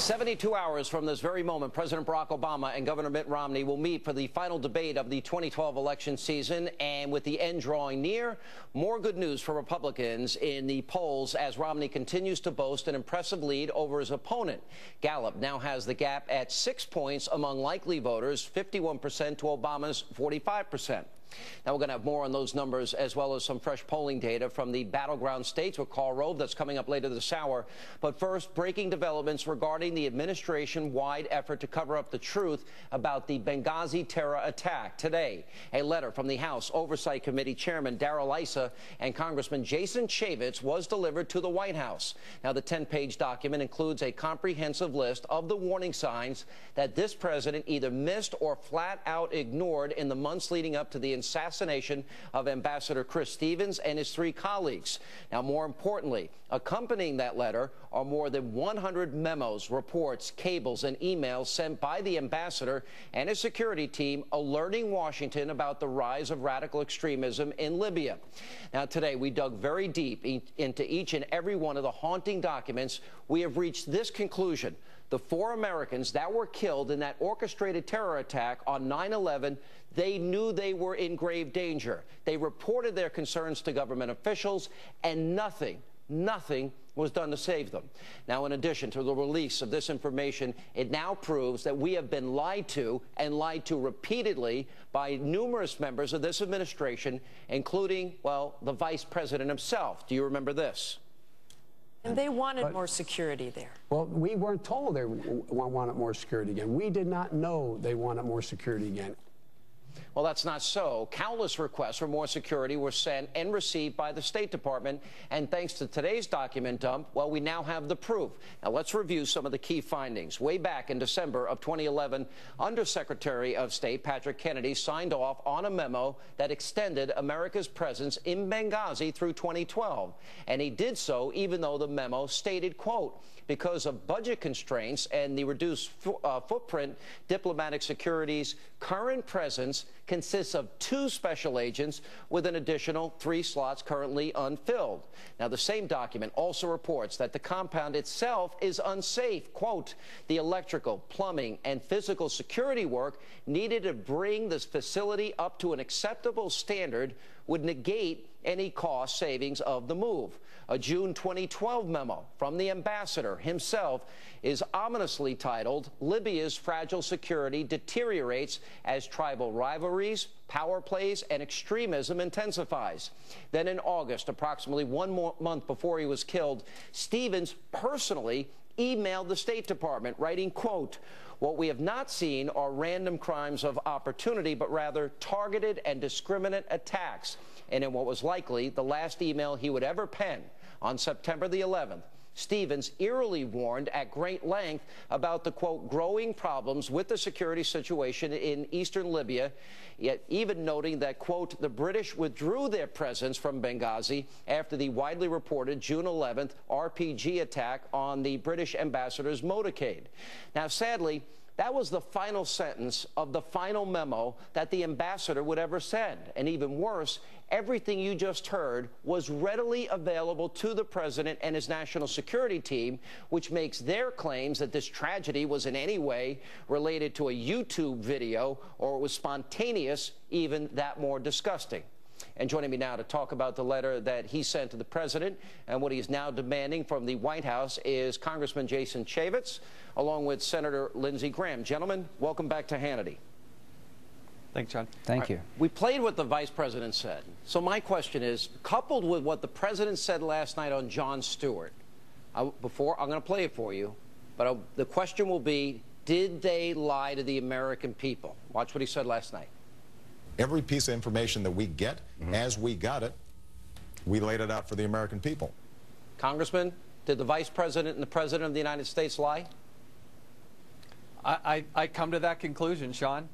72 hours from this very moment, President Barack Obama and Governor Mitt Romney will meet for the final debate of the 2012 election season. And with the end drawing near, more good news for Republicans in the polls as Romney continues to boast an impressive lead over his opponent. Gallup now has the gap at 6 points among likely voters, 51% to Obama's 45%. Now, we're going to have more on those numbers as well as some fresh polling data from the battleground states with Karl Rove. That's coming up later this hour. But first, breaking developments regarding the administration-wide effort to cover up the truth about the Benghazi terror attack. Today, a letter from the House Oversight Committee Chairman Darrell Issa and Congressman Jason Chaffetz was delivered to the White House. Now, the 10-page document includes a comprehensive list of the warning signs that this president either missed or flat out ignored in the months leading up to the assassination of Ambassador Chris Stevens and his 3 colleagues. Now, more importantly, accompanying that letter are more than 100 memos, reports, cables, and emails sent by the ambassador and his security team alerting Washington about the rise of radical extremism in Libya. Now, today, we dug very deep into each and every one of the haunting documents. We have reached this conclusion. The 4 Americans that were killed in that orchestrated terror attack on 9/11, they knew they were in grave danger. They reported their concerns to government officials, and nothing was done to save them. Now, in addition to the release of this information, it now proves that we have been lied to, and lied to repeatedly, by numerous members of this administration, including, well, the vice president himself. Do you remember this? And they wanted more security there. Well, we weren't told they wanted more security again. We did not know they wanted more security again. Well, that's not so. Countless requests for more security were sent and received by the State Department. And thanks to today's document dump, well, we now have the proof. Now, let's review some of the key findings. Way back in December of 2011, Undersecretary of State Patrick Kennedy signed off on a memo that extended America's presence in Benghazi through 2012. And he did so even though the memo stated, quote, because of budget constraints and the reduced footprint, diplomatic security's current presence consists of 2 special agents with an additional 3 slots currently unfilled. Now, the same document also reports that the compound itself is unsafe. Quote, the electrical, plumbing, and physical security work needed to bring this facility up to an acceptable standard would negate any cost savings of the move. A June 2012 memo from the ambassador himself is ominously titled, Libya's fragile security deteriorates as tribal rivalries, power plays, and extremism intensifies. Then in August, approximately 1 month before he was killed, Stevens personally emailed the State Department, writing, quote, what we have not seen are random crimes of opportunity, but rather targeted and discriminate attacks. And in what was likely the last email he would ever pen, on September the 11th, Stevens eerily warned at great length about the, quote, growing problems with the security situation in eastern Libya, yet even noting that, quote, the British withdrew their presence from Benghazi after the widely reported June 11th RPG attack on the British ambassador's motorcade. Now, sadly, that was the final sentence of the final memo that the ambassador would ever send. And even worse, everything you just heard was readily available to the president and his national security team, which makes their claims that this tragedy was in any way related to a YouTube video or it was spontaneous even that more disgusting. And joining me now to talk about the letter that he sent to the president and what he is now demanding from the White House is Congressman Jason Chaffetz, along with Senator Lindsey Graham. Gentlemen, welcome back to Hannity. Thanks, John. Thank you. We played what the vice president said. So my question is, coupled with what the president said last night on Jon Stewart, I'm going to play it for you, but the question will be, did they lie to the American people? Watch what he said last night. Every piece of information that we get, as we got it, we laid it out for the American people. Congressman, did the vice president and the president of the United States lie? I come to that conclusion, Sean.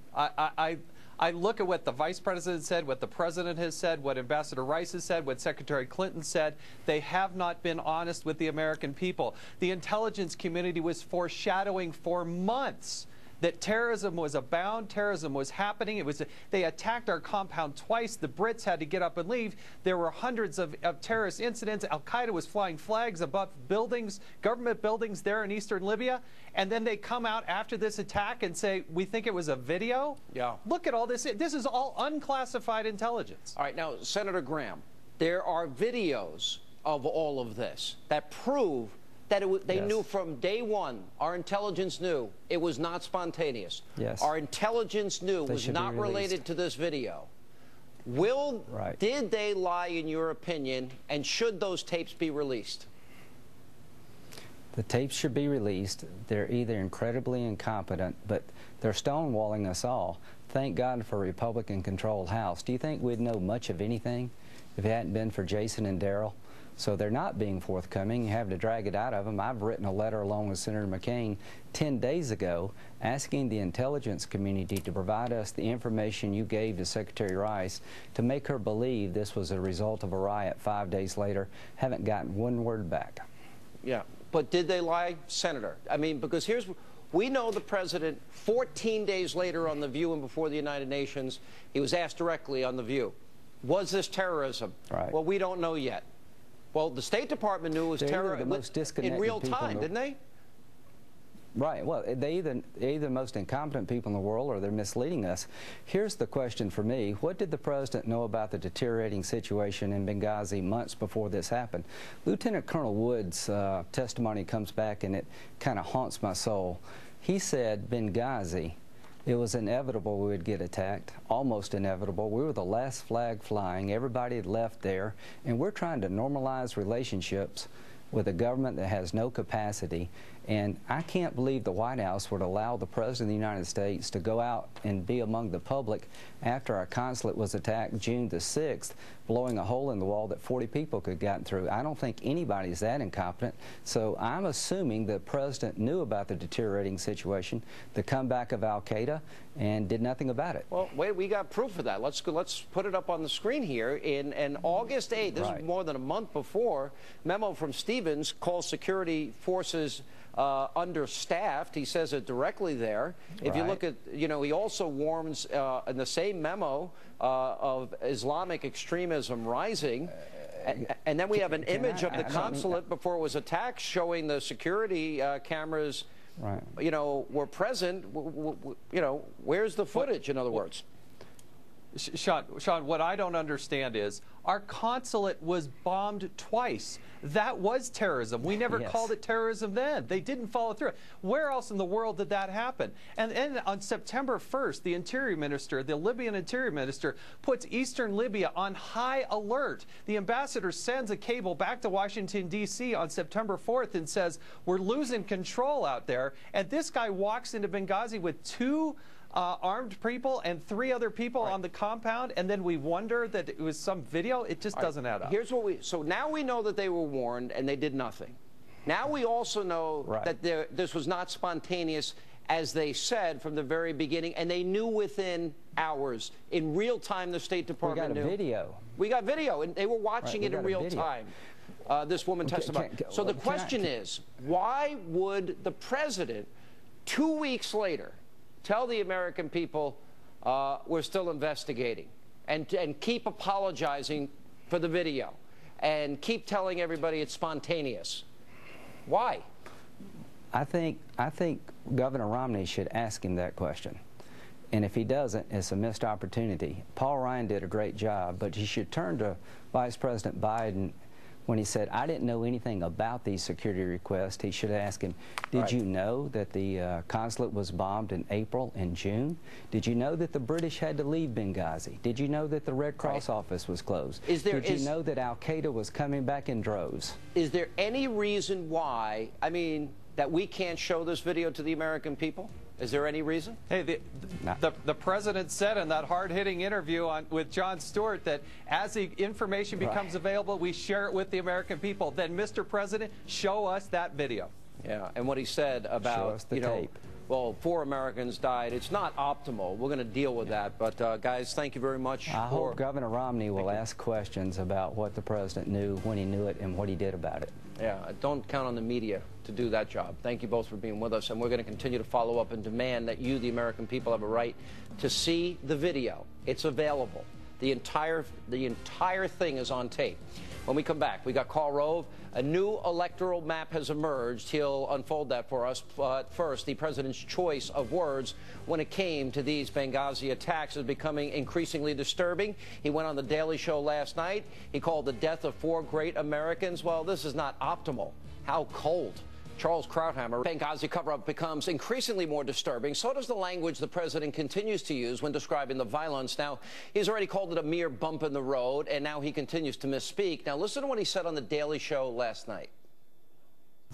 I look at what the vice president said, what the president has said, what Ambassador Rice has said, what Secretary Clinton said. They have not been honest with the American people. The intelligence community was foreshadowing for months that terrorism was abound, terrorism was happening. They attacked our compound twice. The Brits had to get up and leave. There were hundreds of terrorist incidents. Al-Qaeda was flying flags above buildings, government buildings there in eastern Libya. And then they come out after this attack and say, we think it was a video? Yeah. Look at all this. This is all unclassified intelligence. All right, now, Senator Graham, there are videos of all of this that prove that they knew from day one, our intelligence knew it was not spontaneous. Yes. Our intelligence knew it was not related to this video. Did they lie, in your opinion, and should those tapes be released? The tapes should be released. They're either incredibly incompetent, but they're stonewalling us all. Thank God for a Republican-controlled House. Do you think we'd know much of anything if it hadn't been for Jason and Daryl? So they're not being forthcoming. You have to drag it out of them. I've written a letter along with Senator McCain 10 days ago asking the intelligence community to provide us the information you gave to Secretary Rice to make her believe this was a result of a riot 5 days later. Haven't gotten one word back. Yeah, but did they lie, Senator? I mean, because we know the president 14 days later on The View and before the United Nations, he was asked directly on The View, was this terrorism? Right. Well, we don't know yet. Well, the State Department knew it was terrorism in real time, didn't they? Right. Well, they're either the most incompetent people in the world or they're misleading us. Here's the question for me. What did the president know about the deteriorating situation in Benghazi months before this happened? Lieutenant Colonel Wood's testimony comes back and it kind of haunts my soul. He said Benghazi, it was inevitable we would get attacked, almost inevitable. We were the last flag flying. Everybody had left there, and we're trying to normalize relationships with a government that has no capacity. And I can't believe the White House would allow the President of the United States to go out and be among the public after our consulate was attacked June the 6th, blowing a hole in the wall that 40 people could have gotten through. I don't think anybody's that incompetent. So I'm assuming the President knew about the deteriorating situation, the comeback of Al-Qaeda, and did nothing about it. Well, wait, we got proof of that. Let's put it up on the screen here. In August 8th, this is more than a month before, memo from Stevens calls security forces understaffed. He says it directly there. If you look at, he also warns in the same memo of Islamic extremism rising. And then we have an image of the consulate before it was attacked showing the security cameras, were present. Where's the footage, in other words? Sean, what I don't understand is our consulate was bombed twice. That was terrorism. We never called it terrorism then. They didn't follow through. Where else in the world did that happen? And on September 1st, the Interior Minister, the Libyan Interior Minister, puts eastern Libya on high alert. The ambassador sends a cable back to Washington, D.C. on September 4th and says, we're losing control out there. And this guy walks into Benghazi with two armed people and 3 other people on the compound, and then we wonder that it was some video. It just doesn't add up. Here's what so now we know that they were warned and they did nothing. Now we also know that this was not spontaneous, as they said from the very beginning, and they knew within hours. In real time, the State Department knew. We got a video. We got video, and they were watching it in real time. This woman testified. So the question is, why would the president, 2 weeks later, tell the American people we're still investigating and keep apologizing for the video and keep telling everybody it's spontaneous? Why? I think Governor Romney should ask him that question. And if he doesn't, it's a missed opportunity. Paul Ryan did a great job, but he should turn to Vice President Biden when he said, I didn't know anything about these security requests. He should ask him, did you know that the consulate was bombed in April and June? Did you know that the British had to leave Benghazi? Did you know that the Red Cross office was closed? Did you know that Al-Qaeda was coming back in droves? Is there any reason why, that we can't show this video to the American people? Is there any reason? Hey, the president said in that hard-hitting interview with Jon Stewart that as the information becomes available, we share it with the American people. Then, Mr. President, show us that video. Yeah, and what he said about, show us the tape. well, 4 Americans died. It's not optimal. We're going to deal with that. But, guys, thank you very much. I hope Governor Romney will ask questions about what the president knew, when he knew it, and what he did about it. Yeah, don't count on the media to do that job. Thank you both for being with us, and we're going to continue to follow up and demand that you, the American people, have a right to see the video. It's available. The entire thing is on tape. When we come back, we got Karl Rove. A new electoral map has emerged. He'll unfold that for us. But first, the president's choice of words when it came to these Benghazi attacks is becoming increasingly disturbing. He went on The Daily Show last night. He called the death of 4 great Americans, well, this is not optimal. How cold. Charles Krauthammer. Benghazi cover-up becomes increasingly more disturbing. So does the language the president continues to use when describing the violence. Now, he's already called it a mere bump in the road, and now he continues to misspeak. Now, listen to what he said on The Daily Show last night.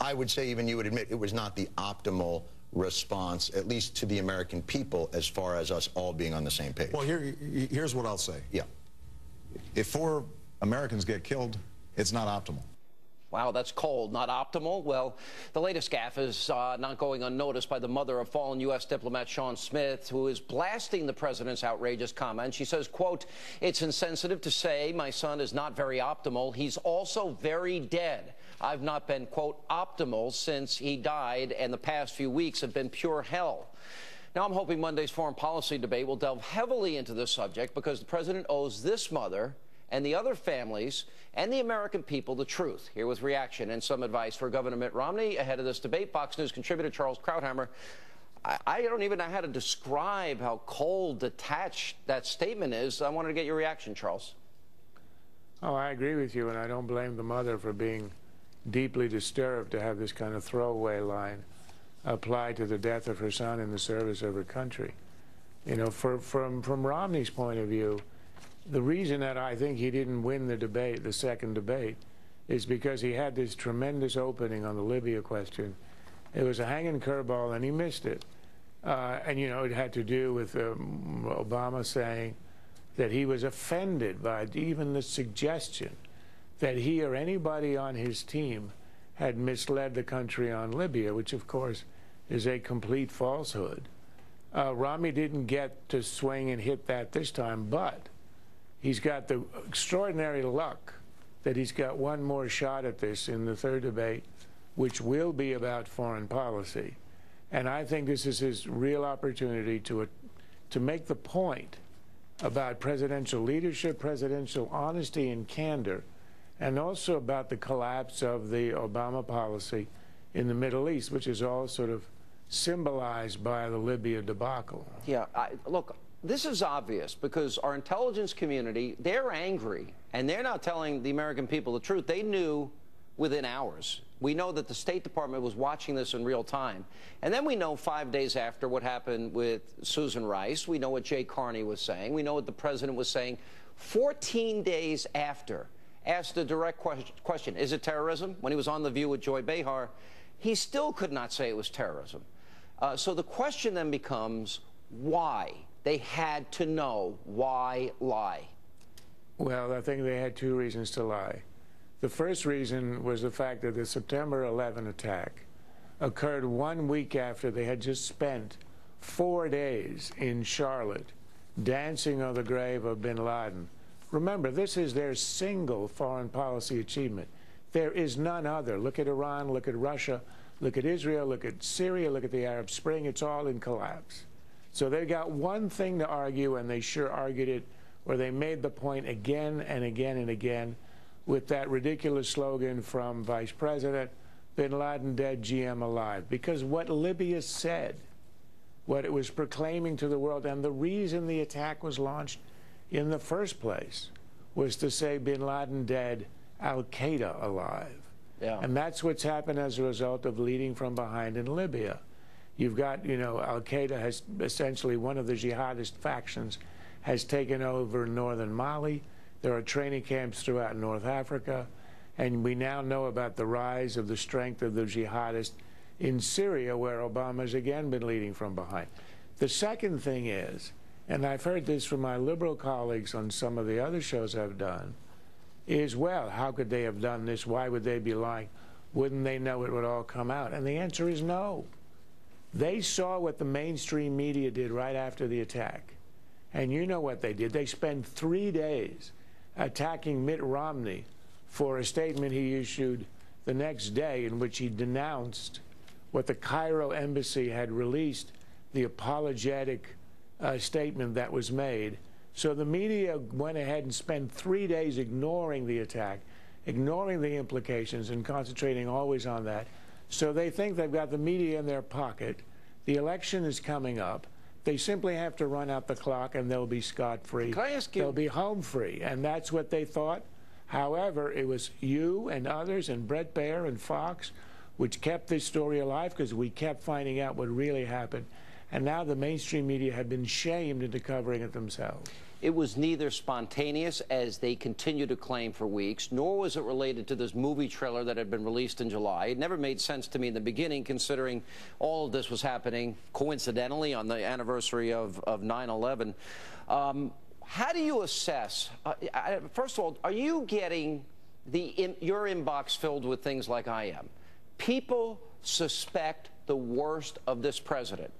I would say even you would admit it was not the optimal response, at least to the American people, as far as us all being on the same page. Well, here's what I'll say. Yeah. If 4 Americans get killed, it's not optimal. Wow, that's cold. Not optimal? Well, the latest gaffe is not going unnoticed by the mother of fallen U.S. diplomat Sean Smith, who is blasting the president's outrageous comment. She says, quote, "It's insensitive to say my son is not very optimal. He's also very dead. I've not been, quote, optimal since he died, and the past few weeks have been pure hell." Now, I'm hoping Monday's foreign policy debate will delve heavily into this subject because the president owes this mother and the other families and the American people the truth. Here with reaction and some advice for Governor Mitt Romney ahead of this debate, Fox News contributor Charles Krauthammer. I don't even know how to describe how cold, detached that statement is. I wanted to get your reaction, Charles. Oh, I agree with you, and I don't blame the mother for being deeply disturbed to have this kind of throwaway line applied to the death of her son in the service of her country. You know, from Romney's point of view, the reason that I think he didn't win the debate, the second debate, is because he had this tremendous opening on the Libya question. It was a hanging curveball, and he missed it. And, you know, it had to do with Obama saying that he was offended by even the suggestion that he or anybody on his team had misled the country on Libya, which, of course, is a complete falsehood. Romney didn't get to swing and hit that this time, but he's got the extraordinary luck that he's got one more shot at this in the third debate, which will be about foreign policy. And I think this is his real opportunity to make the point about presidential leadership, presidential honesty and candor, and also about the collapse of the Obama policy in the Middle East, which is all sort of symbolized by the Libya debacle. Yeah, look, this is obvious because our intelligence community, they're angry, and they're not telling the American people the truth. They knew within hours. We know that the State Department was watching this in real time. And then we know 5 days after what happened with Susan Rice. We know what Jay Carney was saying. We know what the president was saying 14 days after. Asked a direct question, is it terrorism? When he was on The View with Joy Behar, he still could not say it was terrorism. So the question then becomes, why? They had to know. Why lie? Well, I think they had 2 reasons to lie. The first reason was the fact that the September 11 attack occurred 1 week after they had just spent 4 days in Charlotte dancing on the grave of bin Laden. Remember, this is their single foreign policy achievement. There is none other. Look at Iran, look at Russia, look at Israel, look at Syria, look at the Arab Spring. It's all in collapse. So they got one thing to argue, and they sure argued it, where they made the point again and again and again with that ridiculous slogan from Vice President, bin Laden dead, GM alive. Because what Libya said, what it was proclaiming to the world, and the reason the attack was launched in the first place was to say bin Laden dead, Al-Qaeda alive. Yeah. And that's what's happened as a result of leading from behind in Libya. You've got, you know, Al-Qaeda has essentially, one of the jihadist factions has taken over northern Mali. There are training camps throughout North Africa. And we now know about the rise of the strength of the jihadists in Syria, where Obama's again been leading from behind. The second thing is, and I've heard this from my liberal colleagues on some of the other shows I've done, is, well, how could they have done this? Why would they be lying? Wouldn't they know it would all come out? And the answer is no. They saw what the mainstream media did right after the attack. And you know what they did. They spent 3 days attacking Mitt Romney for a statement he issued the next day in which he denounced what the Cairo embassy had released, the apologetic statement that was made. So the media went ahead and spent 3 days ignoring the attack, ignoring the implications, and concentrating always on that. So they think they've got the media in their pocket. The election is coming up. They simply have to run out the clock and they'll be scot-free. Can I ask you? They'll be home free. And that's what they thought. However, it was you and others and Bret Baier and Fox which kept this story alive because we kept finding out what really happened. And now the mainstream media have been shamed into covering it themselves. It was neither spontaneous, as they continue to claim for weeks, nor was it related to this movie trailer that had been released in July. It never made sense to me in the beginning, considering all of this was happening coincidentally on the anniversary of 9/11. How do you assess, first of all, are you getting your inbox filled with things like I am? People suspect the worst of this president.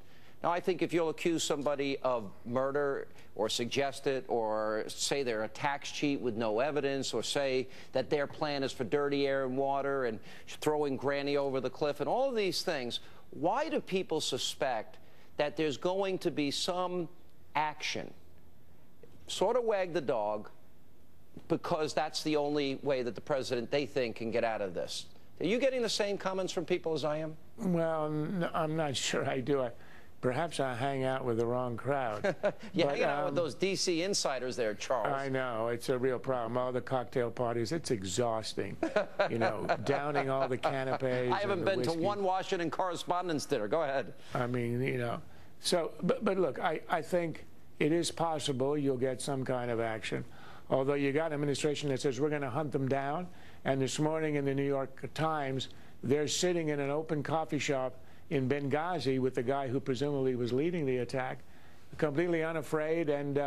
Now, I think if you'll accuse somebody of murder or suggest it or say they're a tax cheat with no evidence or say that their plan is for dirty air and water and throwing Granny over the cliff and all of these things, why do people suspect that there's going to be some action? Sort of wag the dog, because that's the only way that the president, they think, can get out of this. Are you getting the same comments from people as I am? Well, no, I'm not sure I do. Perhaps I hang out with the wrong crowd. You're hanging out with those D.C. insiders there, Charles. I know. It's a real problem. All the cocktail parties, it's exhausting. You know, downing all the canapes. I haven't been to one Washington Correspondents' dinner. Go ahead. I mean, you know. So, but look, I think it is possible you'll get some kind of action. Although you got an administration that says we're going to hunt them down. And this morning in the New York Times, they're sitting in an open coffee shop in Benghazi with the guy who presumably was leading the attack, completely unafraid and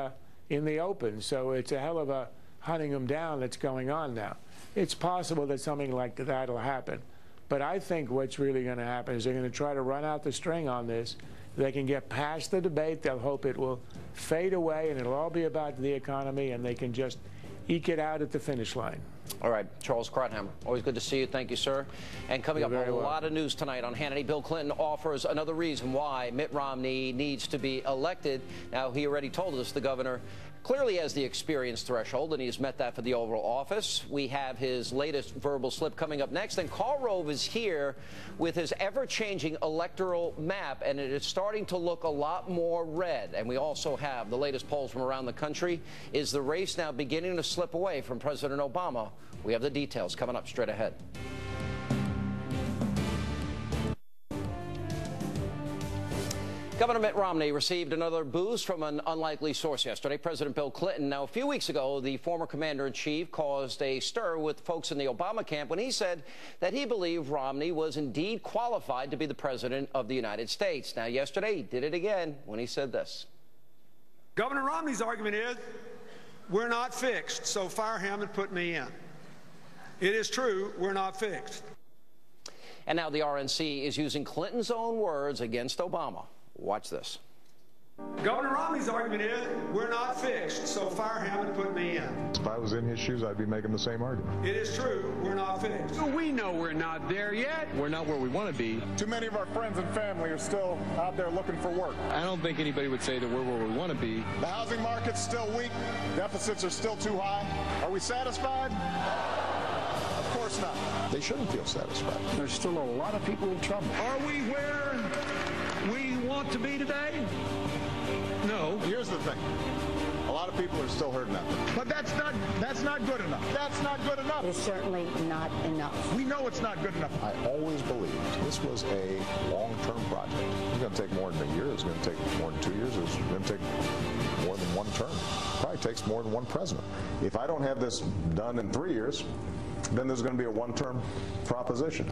in the open. So it's a hell of a hunting them down that's going on now. It's possible that something like that will happen. But I think what's really going to happen is they're going to try to run out the string on this. They can get past the debate. They'll hope it will fade away and it'll all be about the economy and they can just eke it out at the finish line. All right, Charles Krauthammer, always good to see you. Thank you, sir. And coming up, a lot of news tonight on Hannity. Bill Clinton offers another reason why Mitt Romney needs to be elected. Now, he already told us the governor clearly has the experience threshold, and he's met that for the Oval Office. We have his latest verbal slip coming up next. And Karl Rove is here with his ever-changing electoral map, and it is starting to look a lot more red. And we also have the latest polls from around the country. Is the race now beginning to slip away from President Obama? We have the details coming up straight ahead. Governor Mitt Romney received another boost from an unlikely source yesterday, President Bill Clinton. Now, a few weeks ago, the former commander-in-chief caused a stir with folks in the Obama camp when he said that he believed Romney was indeed qualified to be the president of the United States. Now, yesterday, he did it again when he said this. Governor Romney's argument is, we're not fixed, so fire him and put me in. It is true, we're not fixed. And now the RNC is using Clinton's own words against Obama. Watch this. Governor Romney's argument is, we're not fixed, so fire him and put me in. If I was in his shoes, I'd be making the same argument. It is true, we're not fixed. We know we're not there yet. We're not where we want to be. Too many of our friends and family are still out there looking for work. I don't think anybody would say that we're where we want to be. The housing market's still weak. Deficits are still too high. Are we satisfied? Of course not. They shouldn't feel satisfied. There's still a lot of people in trouble. Are we where we want to be today? No. Here's the thing. A lot of people are still hurting out there. But that's not good enough. That's not good enough. It's certainly not enough. We know it's not good enough. I always believed this was a long-term project. It's going to take more than a year. It's going to take more than 2 years. It's going to take more than one term. Probably takes more than one president. If I don't have this done in 3 years, then there's going to be a one-term proposition.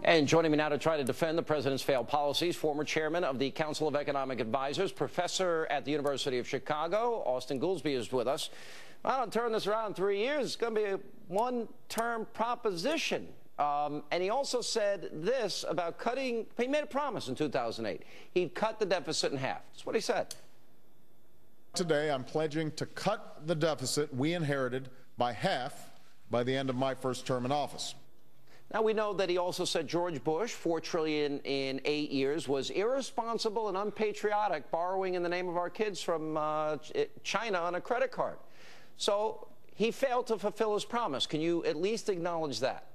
And joining me now to try to defend the president's failed policies, former chairman of the Council of Economic Advisors, professor at the University of Chicago, Austin Goolsbee is with us. I don't turn this around in 3 years. It's going to be a one-term proposition. And he also said this about cutting, he made a promise in 2008. He'd cut the deficit in half. That's what he said. Today, I'm pledging to cut the deficit we inherited by half by the end of my first term in office. Now, we know that he also said George Bush, $4 trillion in 8 years, was irresponsible and unpatriotic, borrowing in the name of our kids from China on a credit card. So he failed to fulfill his promise. Can you at least acknowledge that?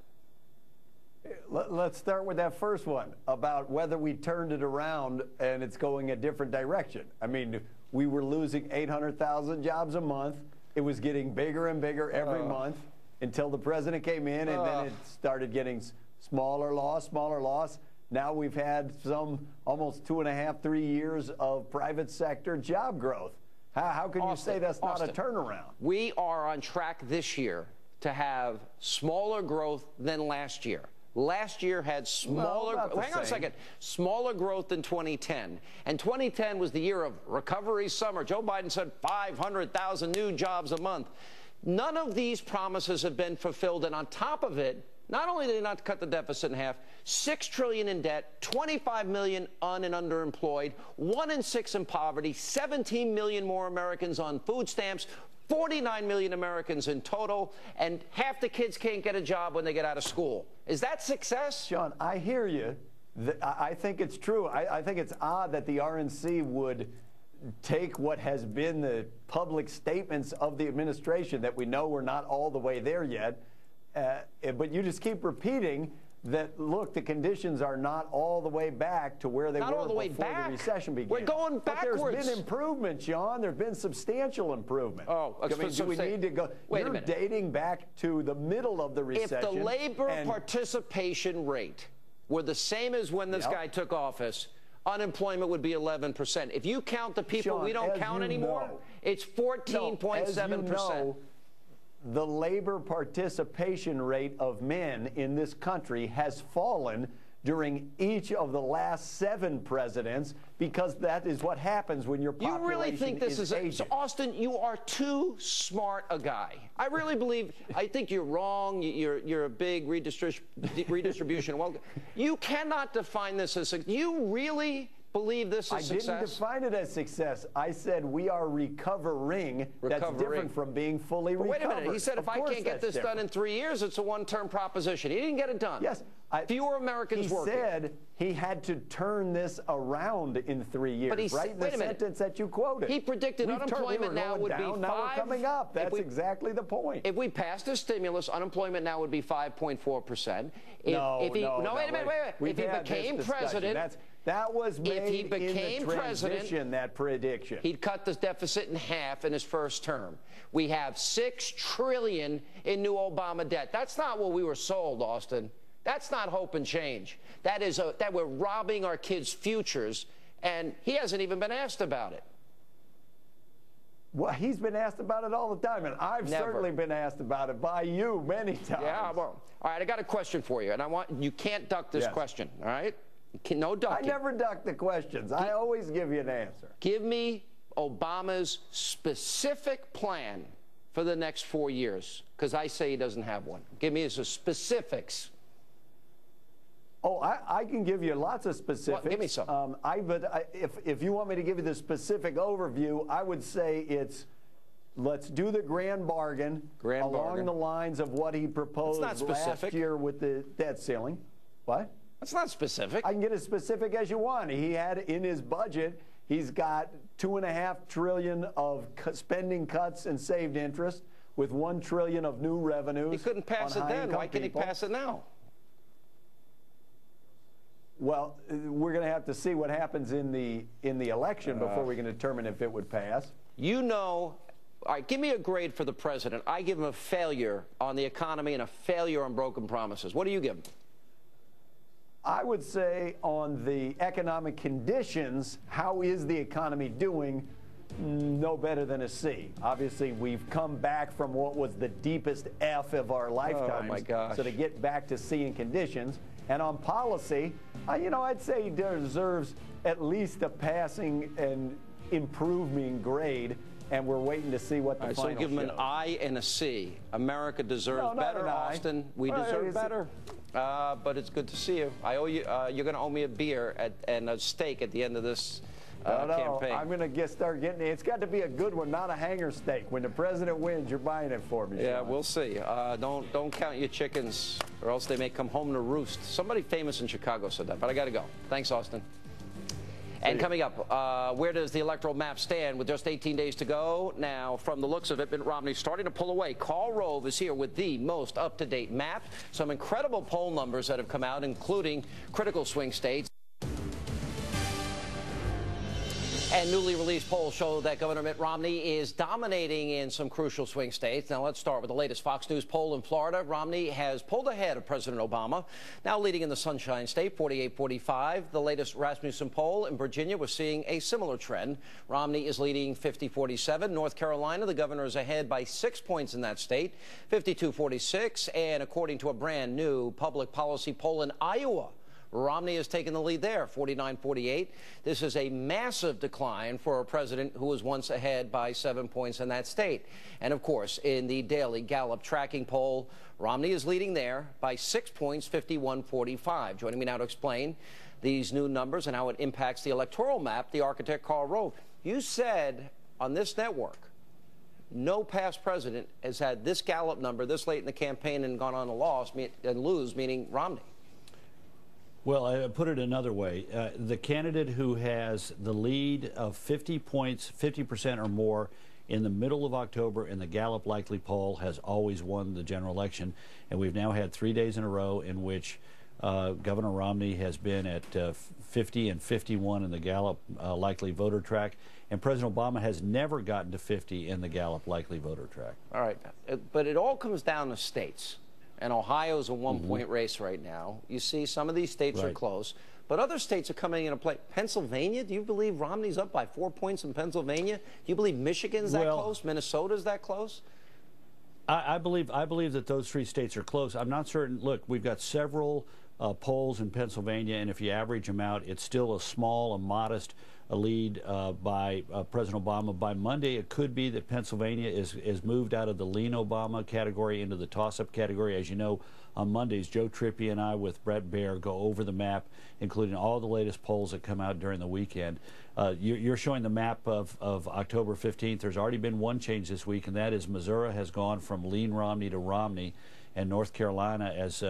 Let's start with that first one about whether we turned it around and it's going a different direction. I mean, we were losing 800,000 jobs a month. It was getting bigger and bigger every month until the president came in, and then it started getting smaller loss, smaller loss. Now we've had some almost 2.5, 3 years of private sector job growth. How can you say that's not a turnaround? We are on track this year to have smaller growth than last year. Last year had smaller, hang on a second, smaller growth than 2010. And 2010 was the year of recovery summer. Joe Biden said 500,000 new jobs a month. None of these promises have been fulfilled. And on top of it, not only did they not cut the deficit in half, $6 trillion in debt, 25 million un- and underemployed, 1 in 6 in poverty, 17 million more Americans on food stamps, 49 million Americans in total, and half the kids can't get a job when they get out of school. Is that success? John, I hear you. I think it's true. I think it's odd that the RNC would take what has been the public statements of the administration that we know we're not all the way there yet, but you just keep repeating that, look, the conditions are not all the way back to where they were before the recession began. We're going backwards. But there's been improvement, John. There's been substantial improvement. Oh, I mean, do we need to go? Wait a minute. You're dating back to the middle of the recession. If the labor participation rate were the same as when this guy took office, unemployment would be 11%. If you count the people we don't count anymore, it's 14.7%. The labor participation rate of men in this country has fallen during each of the last 7 presidents, because that is what happens when your population You really think this is aging. So Austin, you are too smart a guy. I really believe, I think you're wrong. You're a big redistribution. Well, you cannot define this as, you really believe this is success? I didn't define it as success. I said we are recovering. That's different from being fully recovered. Wait a minute. He said if I can't get this done in 3 years, it's a one-term proposition. He didn't get it done. Yes. Fewer Americans working. He said he had to turn this around in 3 years. But he right in the sentence that you quoted. He predicted unemployment now would be 5. Now we're coming up. That's exactly the point. If we passed the stimulus, unemployment now would be 5.4%. No, wait a minute. If he became president, that was made if he became in the transition, that prediction. He'd cut the deficit in half in his first term. We have $6 trillion in new Obama debt. That's not what we were sold, Austin. That's not hope and change. That is that we're robbing our kids' futures, and he hasn't even been asked about it. Well, he's been asked about it all the time, and I've certainly been asked about it by you many times. Yeah, well, all right, I got a question for you, and you can't duck this question, all right? No ducking. I never duck the questions. I always give you an answer. Give me Obama's specific plan for the next 4 years, because I say he doesn't have one. Give me his specifics. Oh, I can give you lots of specifics. Well, give me some. If you want me to give you the specific overview, I would say it's let's do the grand bargain along the lines of what he proposed last year with the debt ceiling. What? That's not specific. I can get as specific as you want. He had in his budget, he's got $2.5 trillion of spending cuts and saved interest with $1 trillion of new revenues. He couldn't pass it then. Why can he pass it now? Well, we're going to have to see what happens in the election before we can determine if it would pass. You know, all right, give me a grade for the president. I give him a failure on the economy and a failure on broken promises. What do you give him? I would say on the economic conditions, how is the economy doing? No better than a C. Obviously, we've come back from what was the deepest F of our lifetimes. Oh, my gosh. So to get back to C in conditions. And on policy, I'd say he deserves at least a passing and improving grade and we're waiting to see what the final So give them an shows. I and a C. America deserves No, not better, an I. Austin. We Well, deserve it's- better. But it's good to see you. I owe you. You're going to owe me a beer and a steak at the end of this campaign. I'm going to start getting it. It's got to be a good one, not a hanger steak. When the president wins, you're buying it for me. Yeah, Sean. we'll see. Don't count your chickens, or else they may come home to roost. Somebody famous in Chicago said that, but I got to go. Thanks, Austin. And coming up, where does the electoral map stand with just 18 days to go? Now, from the looks of it, Mitt Romney's starting to pull away. Karl Rove is here with the most up-to-date map. Some incredible poll numbers that have come out, including critical swing states. And newly released polls show that Governor Mitt Romney is dominating in some crucial swing states. Now, let's start with the latest Fox News poll in Florida. Romney has pulled ahead of President Obama, now leading in the Sunshine State, 48-45. The latest Rasmussen poll in Virginia was seeing a similar trend. Romney is leading 50-47. North Carolina, the governor is ahead by 6 points in that state, 52-46. And according to a brand new public policy poll in Iowa, Romney has taken the lead there, 49-48. This is a massive decline for a president who was once ahead by 7 points in that state. And, of course, in the daily Gallup tracking poll, Romney is leading there by 6 points, 51-45. Joining me now to explain these new numbers and how it impacts the electoral map, the architect Karl Rove. You said on this network, no past president has had this Gallup number this late in the campaign and gone on a lose, meaning Romney. Well, I put it another way. The candidate who has the lead of 50 points, 50% or more in the middle of October in the Gallup likely poll has always won the general election. And we've now had 3 days in a row in which Governor Romney has been at 50 and 51 in the Gallup likely voter track. And President Obama has never gotten to 50 in the Gallup likely voter track. All right. But it all comes down to states. And Ohio's a one-point race right now. You see, some of these states are close, but other states are coming into play. Pennsylvania, do you believe Romney's up by 4 points in Pennsylvania? Do you believe Michigan's that close? Minnesota's that close? I believe that those three states are close. I'm not certain. Look, we've got several polls in Pennsylvania, and if you average them out, it's still a small, a modest lead by President Obama. By Monday, it could be that Pennsylvania is moved out of the lean Obama category into the toss-up category. As you know, on Mondays, Joe Trippi and I with Brett Baer go over the map, including all the latest polls that come out during the weekend. You're showing the map of October 15th. There's already been one change this week, and that is Missouri has gone from lean Romney to Romney. And North Carolina, as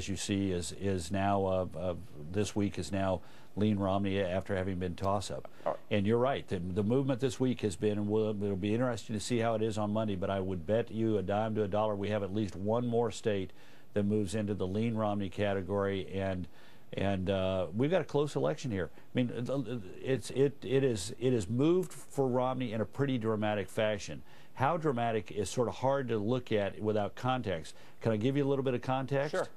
you see, is now this week is now lean Romney after having been toss-up. And you're right. The movement this week has been, and it'll be interesting to see how it is on Monday. But I would bet you a dime to a dollar we have at least one more state that moves into the lean Romney category, and we've got a close election here. I mean, it is moved for Romney in a pretty dramatic fashion. How dramatic is sort of hard to look at without context. Can I give you a little bit of context? Sure.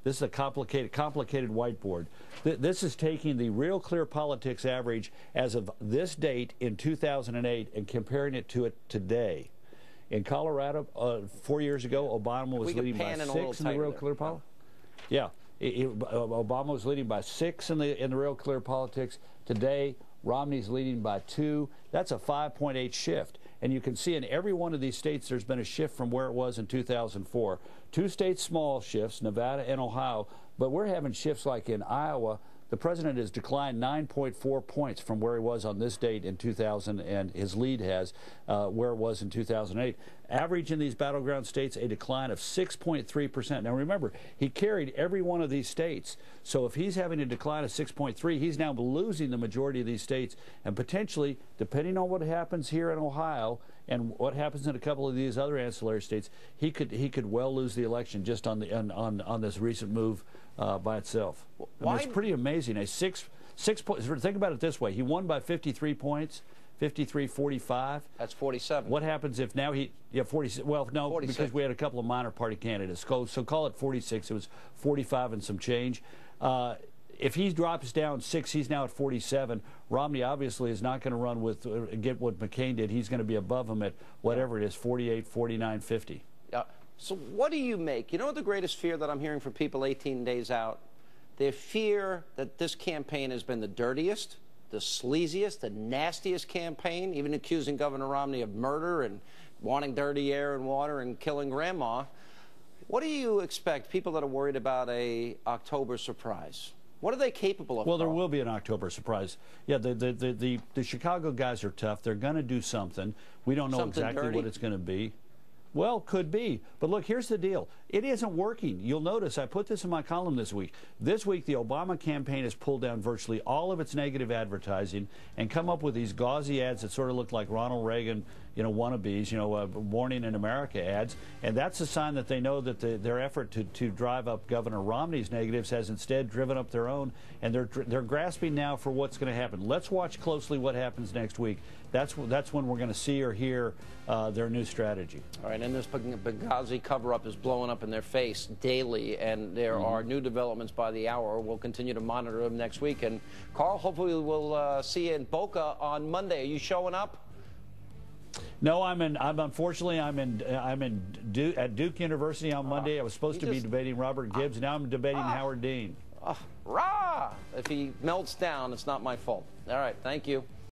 This is a complicated whiteboard. This is taking the Real Clear Politics average as of this date in 2008 and comparing it to it today. In Colorado, 4 years ago, Obama was leading by 6 in the Real Clear Politics. Yeah, Obama was leading by 6 in the Real Clear Politics. Today, Romney's leading by 2. That's a 5.8 shift. And you can see in every one of these states there's been a shift from where it was in 2004. 2 states small shifts, Nevada and Ohio, but we're having shifts like in Iowa. The president has declined 9.4 points from where he was on this date in 2000, and his lead has where it was in 2008. Average in these battleground states, a decline of 6.3%. Now remember, he carried every one of these states. So if he's having a decline of 6.3, he's now losing the majority of these states, and potentially, depending on what happens here in Ohio and what happens in a couple of these other ancillary states, he could well lose the election just on this recent move by itself. I mean, it's pretty amazing. Six points. Think about it this way: he won by 53 points. 53-45. That's 47. What happens if now 40? Well, no, 46. Because we had a couple of minor party candidates. So call it 46. It was 45 and some change. If he drops down 6, he's now at 47. Romney obviously is not going to run with get what McCain did. He's going to be above him at whatever it is, 48, 49, 50. So what do you make? You know the greatest fear that I'm hearing from people 18 days out? They fear that this campaign has been the dirtiest, the sleaziest, the nastiest campaign, even accusing Governor Romney of murder and wanting dirty air and water and killing grandma. What do you expect, people that are worried about a October surprise? What are they capable of? Well, there will be an October surprise. Yeah, the Chicago guys are tough. They're going to do something. We don't know exactly what it's going to be. Well, could be. But look, here's the deal. It isn't working. You'll notice, I put this in my column this week. This week, the Obama campaign has pulled down virtually all of its negative advertising and come up with these gauzy ads that sort of look like Ronald Reagan, wannabes, Morning in America ads. And that's a sign that they know that their effort to drive up Governor Romney's negatives has instead driven up their own. And they're grasping now for what's going to happen. Let's watch closely what happens next week. That's when we're going to see or hear their new strategy. All right, and this Benghazi cover-up is blowing up in their face daily, and there are new developments by the hour. We'll continue to monitor them next week. And Carl, hopefully we'll see you in Boca on Monday. Are you showing up? No, unfortunately at Duke University on Monday. I was supposed to be debating Robert Gibbs. Now I'm debating Howard Dean. Rah! If he melts down, it's not my fault. All right, thank you.